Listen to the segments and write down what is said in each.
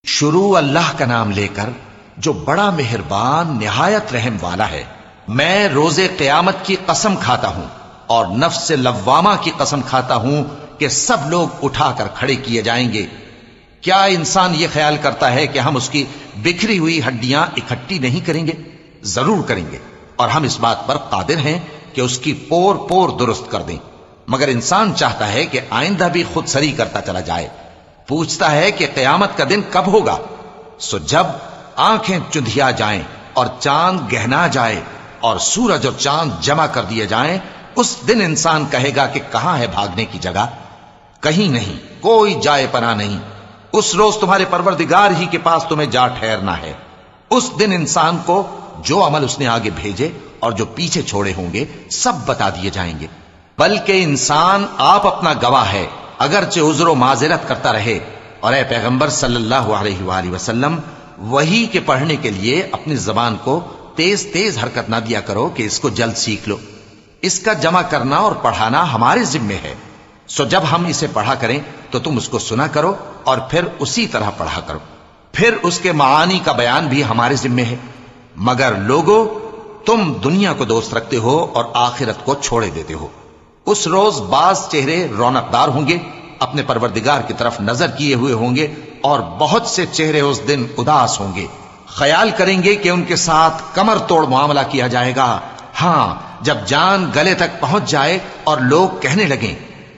شروع اللہ کا نام لے کر جو بڑا مہربان نہایت رحم والا ہے۔ میں روز قیامت کی قسم کھاتا ہوں اور نفس لوامہ کی قسم کھاتا ہوں کہ سب لوگ اٹھا کر کھڑے کیے جائیں گے۔ کیا انسان یہ خیال کرتا ہے کہ ہم اس کی بکھری ہوئی ہڈیاں اکٹھی نہیں کریں گے؟ ضرور کریں گے، اور ہم اس بات پر قادر ہیں کہ اس کی پور پور درست کر دیں۔ مگر انسان چاہتا ہے کہ آئندہ بھی خود سری کرتا چلا جائے، پوچھتا ہے کہ قیامت کا دن کب ہوگا۔ سو جب آنکھیں چندھیا جائیں اور چاند گہنا جائے اور سورج اور چاند جمع کر دیے جائیں، اس دن انسان کہے گا کہ کہاں ہے بھاگنے کی جگہ؟ کہیں نہیں، کوئی جائے پناہ نہیں۔ اس روز تمہارے پروردگار ہی کے پاس تمہیں جا ٹھہرنا ہے۔ اس دن انسان کو جو عمل اس نے آگے بھیجے اور جو پیچھے چھوڑے ہوں گے سب بتا دیے جائیں گے۔ بلکہ انسان آپ اپنا گواہ ہے، اگرچہ عذر و معذرت کرتا رہے۔ اور اے پیغمبر صلی اللہ علیہ وآلہ وسلم، وحی کے پڑھنے کے لیے اپنی زبان کو تیز تیز حرکت نہ دیا کرو کہ اس کو جلد سیکھ لو۔ اس کا جمع کرنا اور پڑھانا ہمارے ذمے ہے۔ سو جب ہم اسے پڑھا کریں تو تم اس کو سنا کرو اور پھر اسی طرح پڑھا کرو۔ پھر اس کے معانی کا بیان بھی ہمارے ذمے ہے۔ مگر لوگو، تم دنیا کو دوست رکھتے ہو اور آخرت کو چھوڑے دیتے ہو۔ اس روز بعض چہرے رونق دار ہوں گے، اپنے پروردگار کی طرف نظر کیے ہوئے ہوں گے، اور بہت سے چہرے اس دن اداس ہوں گے، خیال کریں گے کہ ان کے ساتھ کمر توڑ معاملہ کیا جائے گا۔ ہاں، جب جان گلے تک پہنچ جائے اور لوگ کہنے لگیں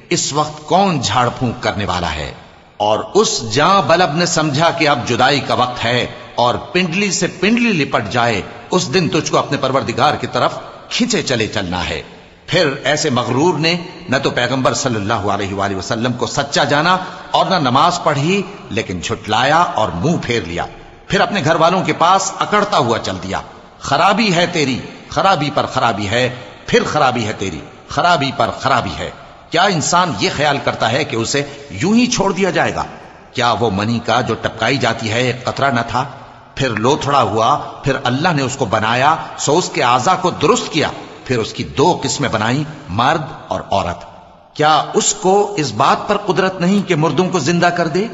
اس وقت کون جھاڑ پھونک کرنے والا ہے، اور اس جاں بلب نے سمجھا کہ اب جدائی کا وقت ہے اور پنڈلی سے پنڈلی لپٹ جائے، اس دن تجھ کو اپنے پروردگار کی طرف کھنچے چلے چلنا ہے۔ پھر ایسے مغرور نے نہ تو پیغمبر صلی اللہ علیہ وآلہ وسلم کو سچا جانا اور نہ نماز پڑھی، لیکن جھٹلایا اور منہ پھیر لیا، پھر اپنے گھر والوں کے پاس اکڑتا ہوا چل دیا۔ خرابی ہے تیری، خرابی پر خرابی ہے، پھر خرابی ہے تیری، خرابی پر خرابی ہے۔ کیا انسان یہ خیال کرتا ہے کہ اسے یوں ہی چھوڑ دیا جائے گا؟ کیا وہ منی کا جو ٹپکائی جاتی ہے ایک قطرہ نہ تھا، پھر لوتھڑا ہوا، پھر اللہ نے اس کو بنایا، سو اس کے اعضاء کو درست کیا، پھر اس کی دو قسمیں بنائیں، مرد اور عورت۔ کیا اس کو اس بات پر قدرت نہیں کہ مردوں کو زندہ کر دے؟